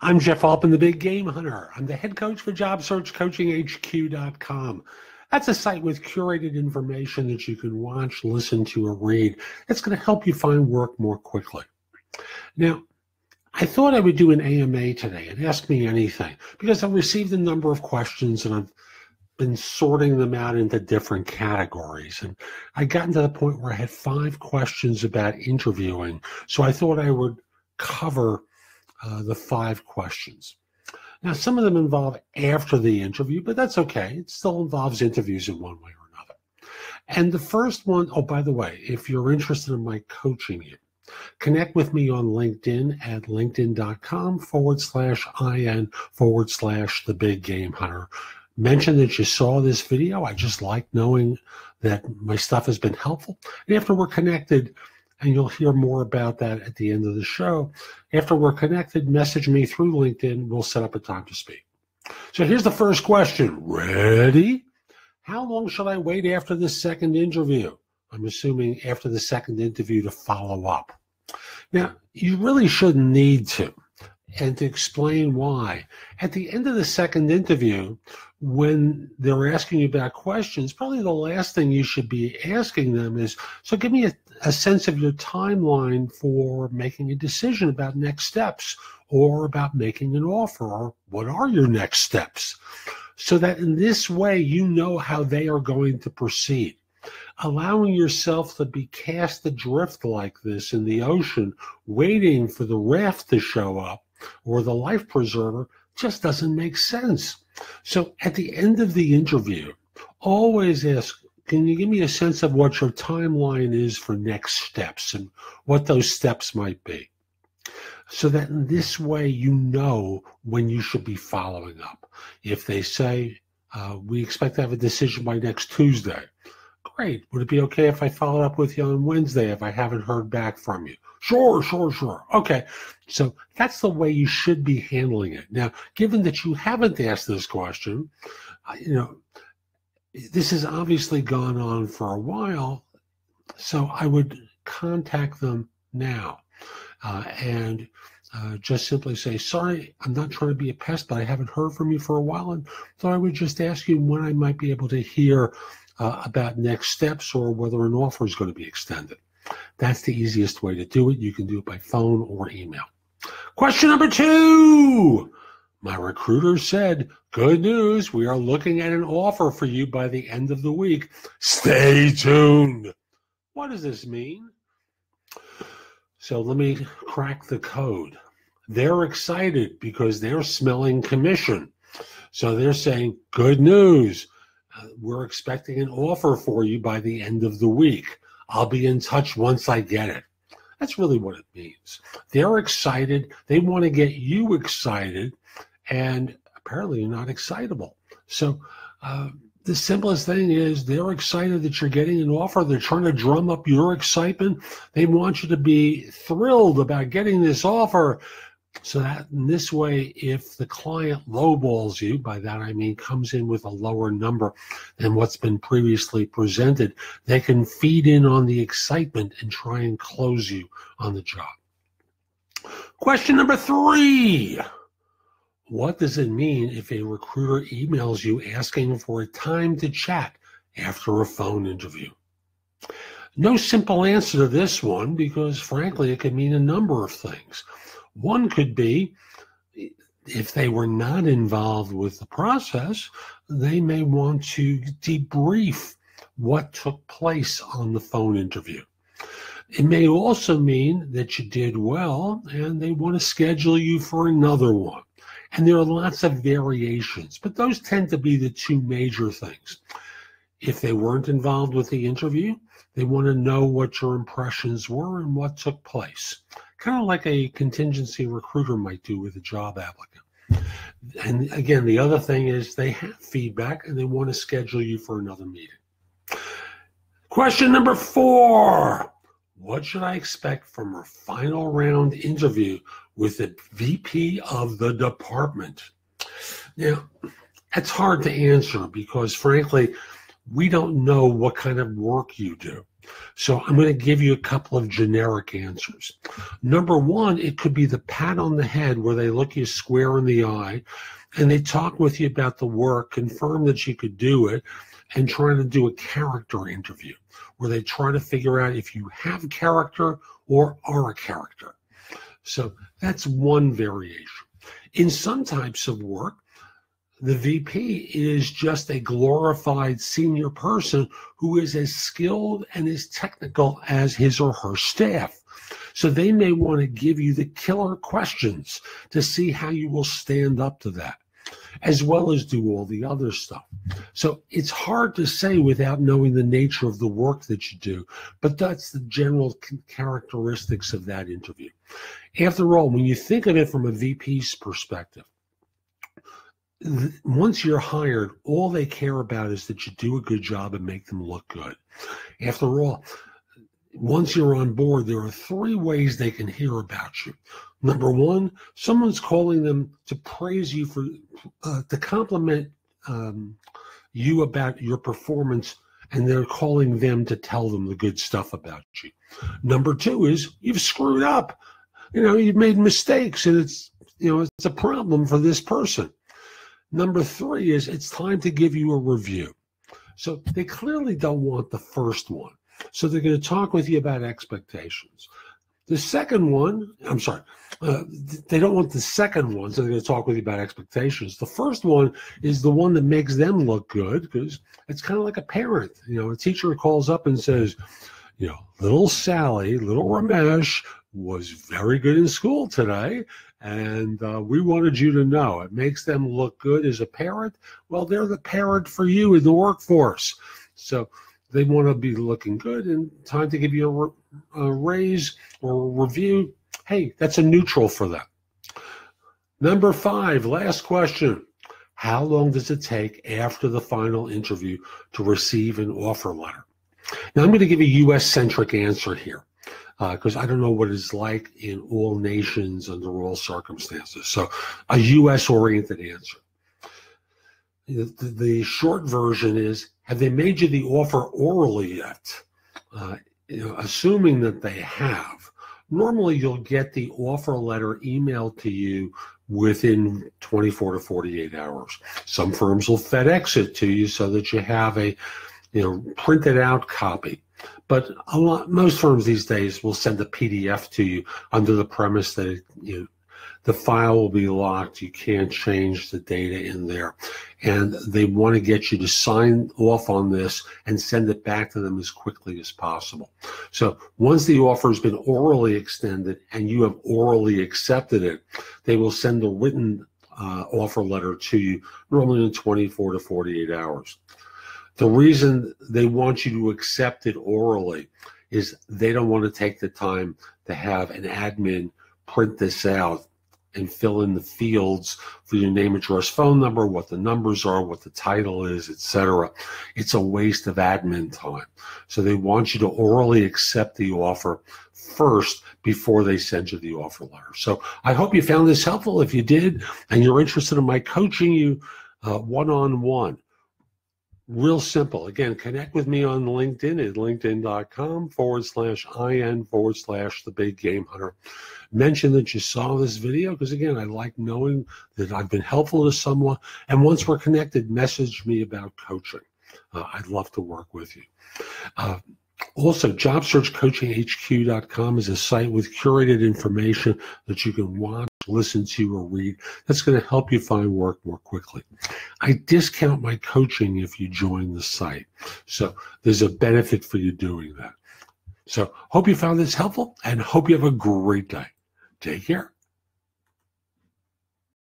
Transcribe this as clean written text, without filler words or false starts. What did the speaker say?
I'm Jeff Altman, the Big Game Hunter. I'm the head coach for JobSearchCoachingHQ.com. That's a site with curated information that you can watch, listen to, or read. It's going to help you find work more quickly. Now, I thought I would do an AMA today and ask me anything because I've received a number of questions and I've been sorting them out into different categories. And I gotten to the point where I had 5 questions about interviewing. So I thought I would cover the 5 questions. Now, some of them involve after the interview, but that's okay. It still involves interviews in one way or another. And the first one, oh, by the way, if you're interested in my coaching you, connect with me on LinkedIn at linkedin.com/IN/the Big Game Hunter. Mention that you saw this video. I just like knowing that my stuff has been helpful. And after we're connected, and you'll hear more about that at the end of the show. After we're connected, message me through LinkedIn. We'll set up a time to speak. So here's the first question. Ready? How long should I wait after the second interview? I'm assuming after the second interview to follow up. Now, you really shouldn't need to. And to explain why, at the end of the second interview, when they're asking you about questions, probably the last thing you should be asking them is, so give me a sense of your timeline for making a decision about next steps or about making an offer, or what are your next steps? So that in this way, you know how they are going to proceed. Allowing yourself to be cast adrift like this in the ocean, waiting for the raft to show up, or the life preserver, just doesn't make sense. So at the end of the interview, always ask, can you give me a sense of what your timeline is for next steps and what those steps might be? So that in this way, you know when you should be following up. If they say, we expect to have a decision by next Tuesday, great. Would it be okay if I follow up with you on Wednesday if I haven't heard back from you? Sure. Okay. So that's the way you should be handling it. Now, given that you haven't asked this question, this has obviously gone on for a while. So I would contact them now and just simply say, sorry, I'm not trying to be a pest, but I haven't heard from you for a while. And so I would just ask you when I might be able to hear about next steps or whether an offer is going to be extended. That's the easiest way to do it. You can do it by phone or email. Question number 2. My recruiter said, good news, we are looking at an offer for you by the end of the week. Stay tuned. What does this mean? So let me crack the code. They're excited because they're smelling commission. So they're saying, good news. We're expecting an offer for you by the end of the week. I'll be in touch once I get it. That's really what it means. They're excited. They want to get you excited, and apparently you're not excitable. So the simplest thing is they're excited that you're getting an offer. They're trying to drum up your excitement. They want you to be thrilled about getting this offer. So that in this way, if the client lowballs you, by that I mean comes in with a lower number than what's been previously presented, they can feed in on the excitement and try and close you on the job. Question number 3. What does it mean if a recruiter emails you asking for a time to chat after a phone interview? No simple answer to this one because, frankly, it could mean a number of things. One could be, if they were not involved with the process, they may want to debrief what took place on the phone interview. It may also mean that you did well and they want to schedule you for another one. And there are lots of variations, but those tend to be the 2 major things. If they weren't involved with the interview, they want to know what your impressions were and what took place. Kind of like a contingency recruiter might do with a job applicant. And again, the other thing is they have feedback and they want to schedule you for another meeting. Question number 4. What should I expect from a final round interview with the VP of the department? Now, that's hard to answer because, frankly, we don't know what kind of work you do. So I'm going to give you a couple of generic answers. Number one, it could be the pat on the head where they look you square in the eye and they talk with you about the work, confirm that you could do it, and trying to do a character interview where they try to figure out if you have character or are a character. So that's one variation. In some types of work, the VP is just a glorified senior person who is as skilled and as technical as his or her staff. So they may want to give you the killer questions to see how you will stand up to that, as well as do all the other stuff. So it's hard to say without knowing the nature of the work that you do, but that's the general characteristics of that interview. After all, when you think of it from a VP's perspective, once you're hired, all they care about is that you do a good job and make them look good. After all, once you're on board, there are three ways they can hear about you. Number one, someone's calling them to praise you for, to compliment you about your performance, and they're calling them to tell them the good stuff about you. Number two is you've screwed up. You've made mistakes, and it's a problem for this person. Number three is it's time to give you a review. So they clearly don't want the first one. So they're going to talk with you about expectations. The second one, they don't want the second one, so they're going to talk with you about expectations. The first one is the one that makes them look good, because it's kind of like a parent. A teacher calls up and says, little Sally, little Ramesh was very good in school today, and we wanted you to know. It makes them look good as a parent. Well, they're the parent for you in the workforce. So they want to be looking good, and time to give you a raise or a review. Hey, that's a neutral for them. Number 5, last question. How long does it take after the final interview to receive an offer letter? Now, I'm going to give a U.S.-centric answer here, because I don't know what it's like in all nations under all circumstances. So a U.S.-oriented answer. The short version is, have they made you the offer orally yet? Assuming that they have, normally you'll get the offer letter emailed to you within 24 to 48 hours. Some firms will FedEx it to you so that you have a printed out copy. But most firms these days will send a PDF to you under the premise that the file will be locked. You can't change the data in there. And they want to get you to sign off on this and send it back to them as quickly as possible. So once the offer has been orally extended and you have orally accepted it, they will send a written offer letter to you, normally in 24 to 48 hours. The reason they want you to accept it orally is they don't want to take the time to have an admin print this out and fill in the fields for your name, address, phone number, what the numbers are, what the title is, etc. It's a waste of admin time. So they want you to orally accept the offer first before they send you the offer letter. So I hope you found this helpful. If you did, and you're interested in my coaching you one-on-one, real simple. Again, connect with me on LinkedIn at linkedin.com/IN/the Big Game Hunter. Mention that you saw this video, because again, I like knowing that I've been helpful to someone. And once we're connected, message me about coaching. I'd love to work with you. Also, JobSearchCoachingHQ.com is a site with curated information that you can watch, listen to, or read. That's going to help you find work more quickly. I discount my coaching if you join the site. So there's a benefit for you doing that. So hope you found this helpful, and hope you have a great day. Take care.